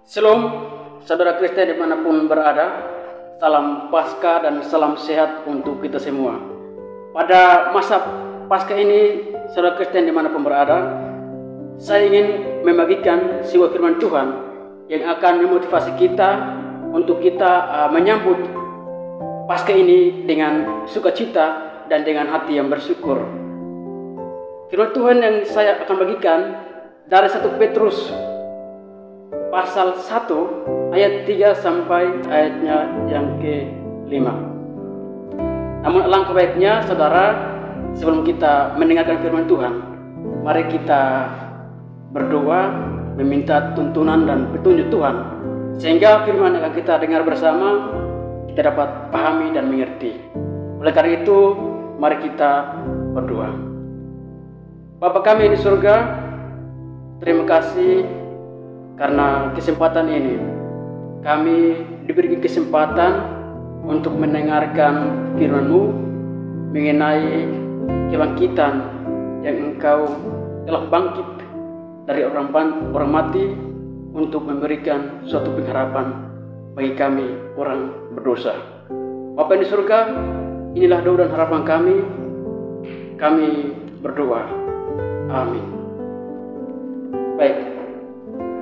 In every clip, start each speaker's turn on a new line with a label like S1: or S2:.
S1: Shalom, saudara Kristen dimanapun berada. Salam Paskah dan salam sehat untuk kita semua. Pada masa Paskah ini, saudara Kristen dimanapun berada, saya ingin membagikan sebuah firman Tuhan yang akan memotivasi kita untuk kita menyambut Paskah ini dengan sukacita dan dengan hati yang bersyukur. Firman Tuhan yang saya akan bagikan dari 1 Petrus pasal 1 ayat 3 sampai ayatnya yang ke-5. Namun alangkah baiknya saudara, sebelum kita mendengarkan firman Tuhan, mari kita berdoa meminta tuntunan dan petunjuk Tuhan, sehingga firman yang akan kita dengar bersama kita dapat pahami dan mengerti. Oleh karena itu, mari kita berdoa. Bapa kami di surga, terima kasih karena kesempatan ini kami diberi kesempatan untuk mendengarkan firman-Mu mengenai kebangkitan yang Engkau telah bangkit dari orang mati untuk memberikan suatu pengharapan bagi kami orang berdosa. Bapa di surga, inilah doa dan harapan kami berdoa. Amin. Baik,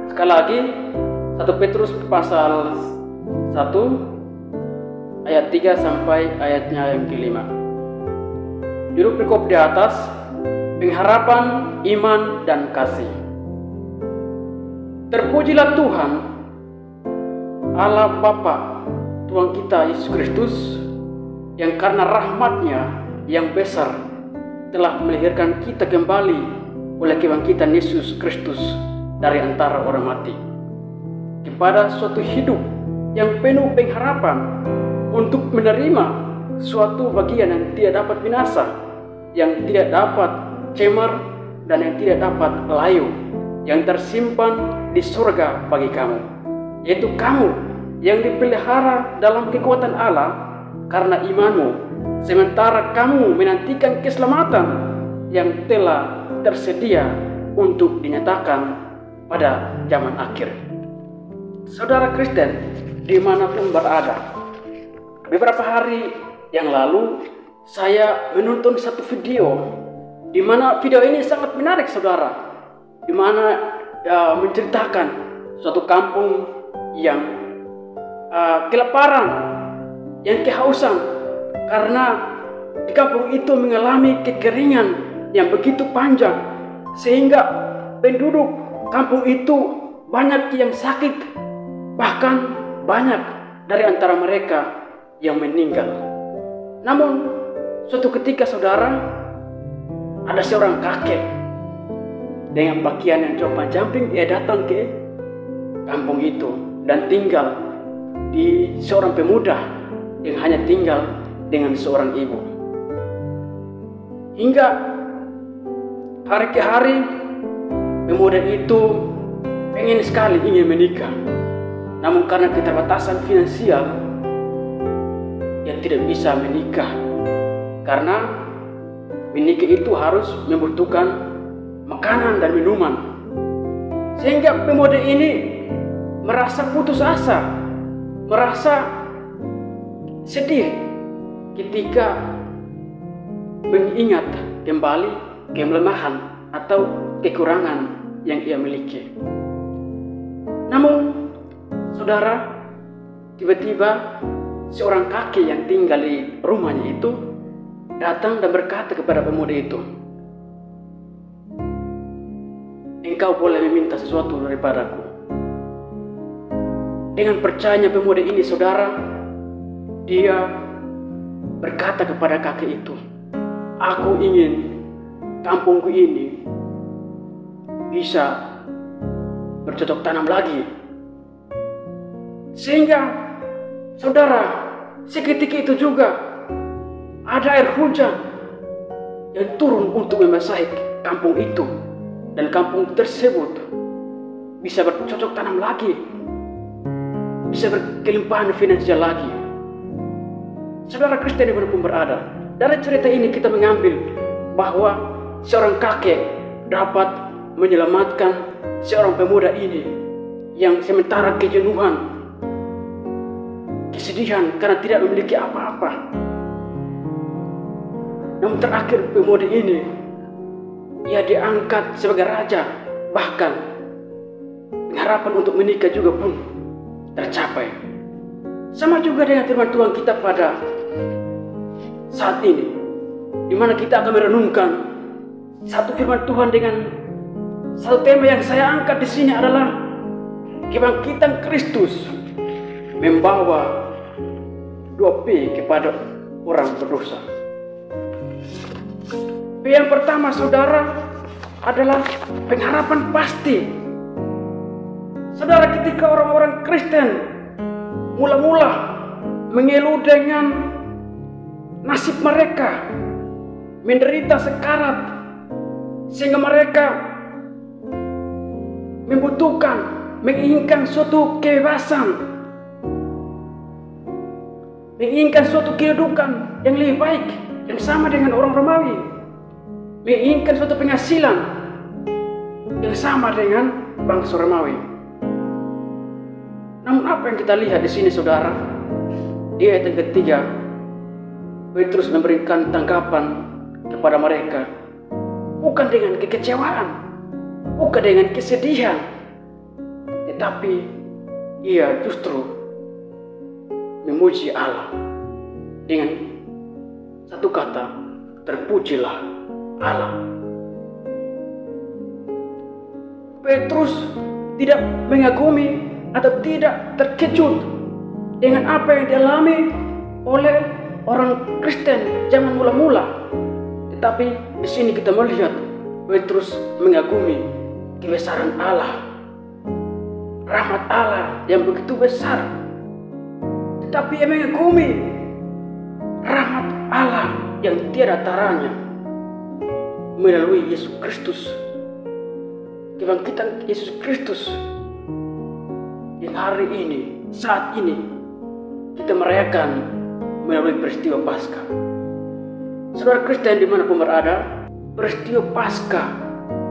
S1: sekali lagi 1 Petrus pasal 1 ayat 3 sampai ayatnya yang ke-5. Judul perikop di atas, pengharapan, iman, dan kasih. Terpujilah Tuhan Allah Bapa Tuhan kita Yesus Kristus, yang karena rahmat-Nya yang besar telah melahirkan kita kembali oleh kebangkitan Yesus Kristus dari antara orang mati kepada suatu hidup yang penuh pengharapan untuk menerima suatu bagian yang tidak dapat binasa, yang tidak dapat cemar, dan yang tidak dapat layu, yang tersimpan di surga bagi kamu, yaitu kamu yang dipelihara dalam kekuatan Allah karena imanmu, sementara kamu menantikan keselamatan yang telah tersedia untuk dinyatakan pada zaman akhir. Saudara Kristen dimanapun berada, beberapa hari yang lalu saya menonton satu video, di mana video ini sangat menarik saudara, di mana menceritakan suatu kampung yang kelaparan, yang kehausan, karena di kampung itu mengalami kekeringan yang begitu panjang, sehingga penduduk kampung itu banyak yang sakit, bahkan banyak dari antara mereka yang meninggal. Namun suatu ketika saudara, ada seorang kakek dengan pakaian yang compang-camping, ia datang ke kampung itu dan tinggal di seorang pemuda yang hanya tinggal dengan seorang ibu. Hingga hari ke hari pemuda itu ingin menikah, namun karena keterbatasan finansial ia tidak bisa menikah, karena menikah itu harus membutuhkan makanan dan minuman. Sehingga pemuda ini merasa putus asa, merasa sedih ketika mengingat kembali kelemahan atau kekurangan yang ia miliki. Namun saudara, tiba-tiba seorang kakek yang tinggal di rumahnya itu datang dan berkata kepada pemuda itu, "Engkau boleh meminta sesuatu daripadaku." Dengan percayanya pemuda ini saudara, dia berkata kepada kakek itu, "Aku ingin kampungku ini bisa bercocok tanam lagi." Sehingga saudara, seketika itu juga ada air hujan yang turun untuk membasahi kampung itu, dan kampung tersebut bisa bercocok tanam lagi, bisa berkelimpahan finansial lagi. Saudara Kristen dimanapun berada, dari cerita ini kita mengambil bahwa seorang kakek dapat menyelamatkan seorang pemuda ini yang sementara kejenuhan, kesedihan karena tidak memiliki apa-apa. Namun terakhir pemuda ini, ia diangkat sebagai raja, bahkan pengharapan untuk menikah juga pun tercapai. Sama juga dengan firman Tuhan kita pada saat ini, di mana kita akan merenungkan satu firman Tuhan dengan satu tema yang saya angkat di sini adalah kebangkitan Kristus membawa 2P kepada orang berdosa. P yang pertama, saudara, adalah pengharapan pasti. Saudara, ketika orang-orang Kristen mula-mula mengeluh dengan nasib mereka, menderita sekarat, sehingga mereka membutuhkan, menginginkan suatu kebebasan, menginginkan suatu kehidupan yang lebih baik, yang sama dengan orang Romawi, menginginkan suatu penghasilan yang sama dengan bangsa Romawi. Namun apa yang kita lihat di sini, saudara? Di ayat yang ketiga, Petrus memberikan tanggapan kepada mereka, bukan dengan kekecewaan, bukan dengan kesedihan, tetapi ia justru memuji Allah dengan satu kata, terpujilah Allah. Petrus tidak mengagumi atau tidak terkejut dengan apa yang dialami oleh orang Kristen zaman mula-mula, tetapi di sini kita melihat Petrus mengagumi kebesaran Allah, rahmat Allah yang begitu besar, tetapi ia mengagumi rahmat Allah yang tiada taranya melalui Yesus Kristus, kebangkitan Yesus Kristus yang hari ini, saat ini kita merayakan melalui peristiwa Paskah. Saudara Kristen dimanapun berada, peristiwa Paskah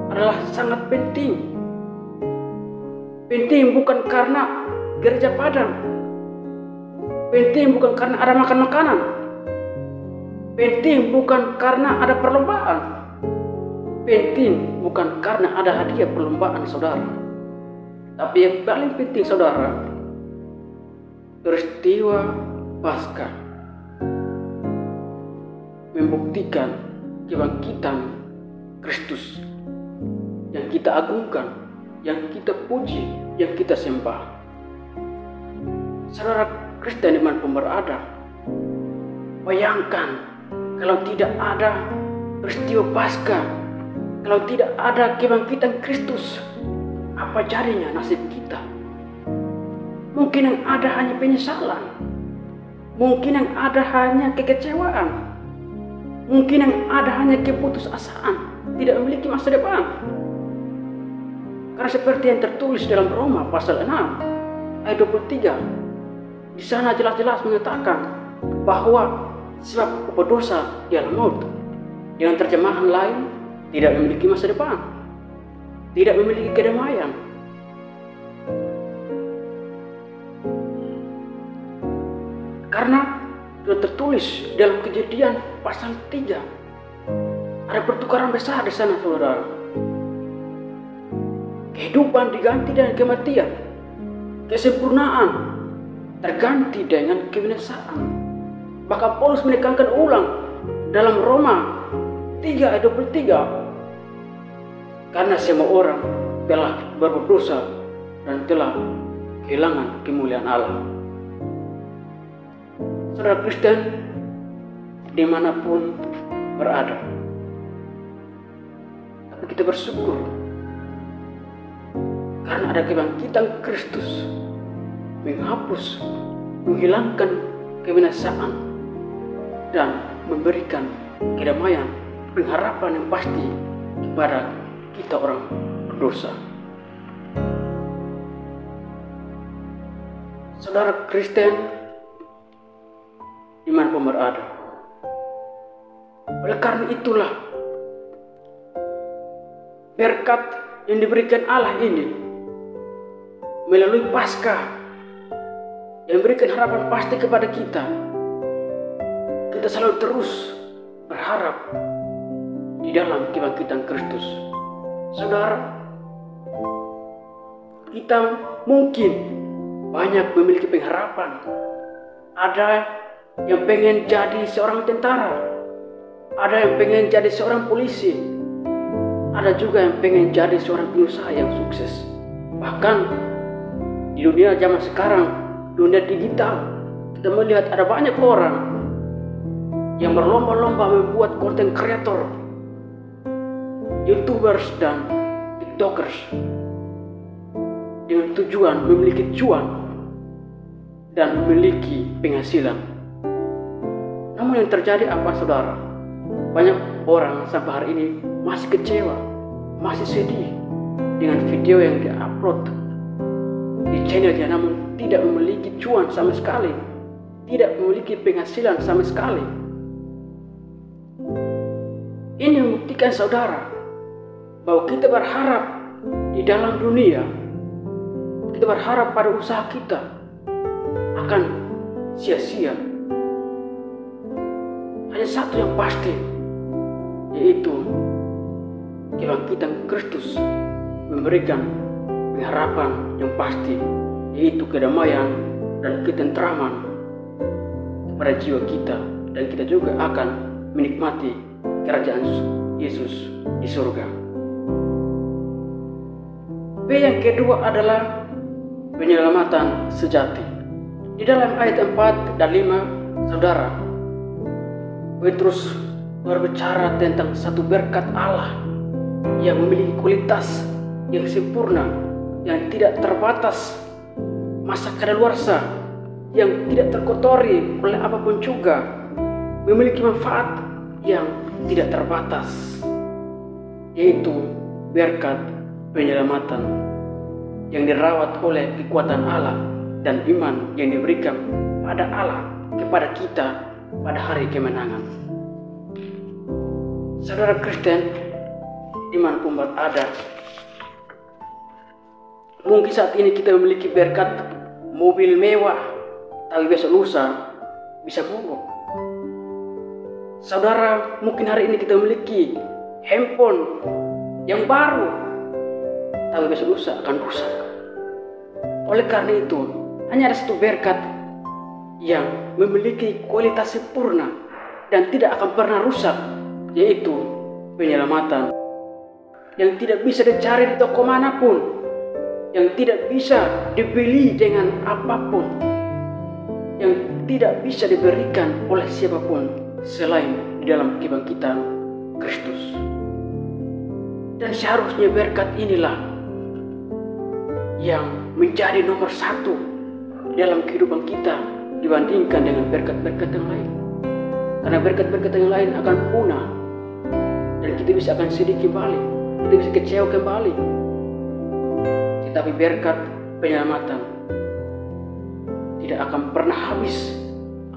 S1: adalah sangat penting. Penting bukan karena gereja padam, penting bukan karena ada makan makanan, penting bukan karena ada perlombaan, penting bukan karena ada hadiah perlombaan, saudara. Tapi yang paling penting, saudara, peristiwa Paskah membuktikan kebangkitan Kristus yang kita agungkan, yang kita puji, yang kita sembah. Saudara Kristen dimanapun berada, bayangkan kalau tidak ada peristiwa Paskah, kalau tidak ada kebangkitan Kristus, apa jadinya nasib kita? Mungkin yang ada hanya penyesalan, mungkin yang ada hanya kekecewaan, mungkin yang ada hanya keputusasaan, tidak memiliki masa depan. Karena seperti yang tertulis dalam Roma pasal 6 ayat 23, di sana jelas-jelas mengatakan bahwa sebab berdosa ialah maut. Dengan terjemahan lain, tidak memiliki masa depan, tidak memiliki kedamaian. Karena sudah tertulis dalam Kejadian pasal 3, ada pertukaran besar di sana, saudara. Kehidupan diganti dengan kematian, kesempurnaan terganti dengan kebinasaan. Bahkan Paulus menekankan ulang dalam Roma 3 ayat 23, karena semua orang telah berbuat dosa dan telah kehilangan kemuliaan Allah. Saudara Kristen dimanapun berada, tapi kita bersyukur karena ada kebangkitan Kristus menghapus, menghilangkan kebinasaan dan memberikan kedamaian, pengharapan yang pasti kepada kita orang berdosa. Saudara Kristen dimanapun berada, oleh karena itulah berkat yang diberikan Allah ini melalui Paskah yang memberikan harapan pasti kepada kita. Kita selalu terus berharap di dalam kebangkitan Kristus. Saudara, kita mungkin banyak memiliki pengharapan. Ada yang pengen jadi seorang tentara, ada yang pengen jadi seorang polisi, ada juga yang pengen jadi seorang pengusaha yang sukses. Bahkan di dunia zaman sekarang, dunia digital, kita melihat ada banyak orang yang berlomba-lomba membuat konten kreator, YouTubers dan TikTokers dengan tujuan memiliki cuan dan memiliki penghasilan. Namun yang terjadi apa, saudara? Banyak orang sampai hari ini masih kecewa, masih sedih dengan video yang diupload di channelnya, namun tidak memiliki cuan sama sekali, tidak memiliki penghasilan sama sekali. Ini membuktikan, saudara, bahwa kita berharap di dalam dunia, kita berharap pada usaha kita akan sia-sia. Hanya satu yang pasti, yaitu kebangkitan Kristus memberikan pengharapan yang pasti, yaitu kedamaian dan ketentraman kepada jiwa kita, dan kita juga akan menikmati kerajaan Yesus di surga. B yang kedua adalah penyelamatan sejati. Di dalam ayat 4 dan 5, saudara, Petrus berbicara tentang satu berkat Allah yang memiliki kualitas yang sempurna, yang tidak terbatas, masa kadaluarsa yang tidak terkotori oleh apapun juga, memiliki manfaat yang tidak terbatas, yaitu berkat penyelamatan yang dirawat oleh kekuatan Allah dan iman yang diberikan pada Allah kepada kita pada hari kemenangan. Saudara Kristen, dimanapun berada, mungkin saat ini kita memiliki berkat mobil mewah, tapi besok lusa bisa mogok. Saudara, mungkin hari ini kita memiliki handphone yang baru, tapi besok lusa akan rusak. Oleh karena itu, hanya ada satu berkat yang memiliki kualitas sempurna dan tidak akan pernah rusak, yaitu penyelamatan yang tidak bisa dicari di toko manapun, yang tidak bisa dibeli dengan apapun, yang tidak bisa diberikan oleh siapapun selain di dalam kebangkitan Kristus. Dan seharusnya berkat inilah yang menjadi nomor satu dalam kehidupan kita dibandingkan dengan berkat-berkat yang lain. Karena berkat-berkat yang lain akan punah dan kita bisa akan sedih kembali, kita bisa kecewa kembali. Tetapi berkat penyelamatan tidak akan pernah habis,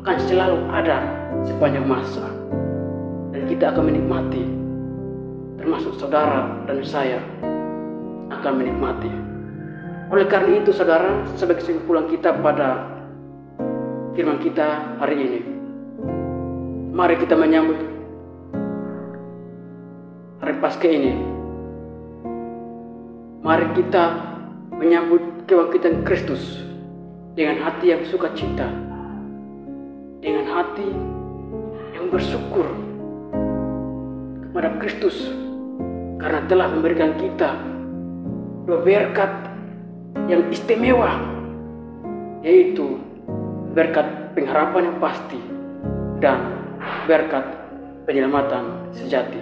S1: akan selalu ada sepanjang masa, dan kita akan menikmati, termasuk saudara dan saya akan menikmati. Oleh karena itu, saudara, sebagai kesimpulan kita pada firman kita hari ini, mari kita menyambut hari Paskah ini. Mari kita menyambut kebangkitan Kristus dengan hati yang sukacita, dengan hati yang bersyukur kepada Kristus karena telah memberikan kita dua berkat yang istimewa, yaitu berkat pengharapan yang pasti dan berkat penyelamatan sejati.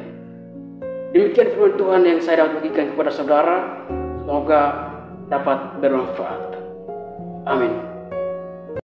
S1: Demikian firman Tuhan yang saya dapat bagikan kepada saudara. Semoga dapat bermanfaat. Amin.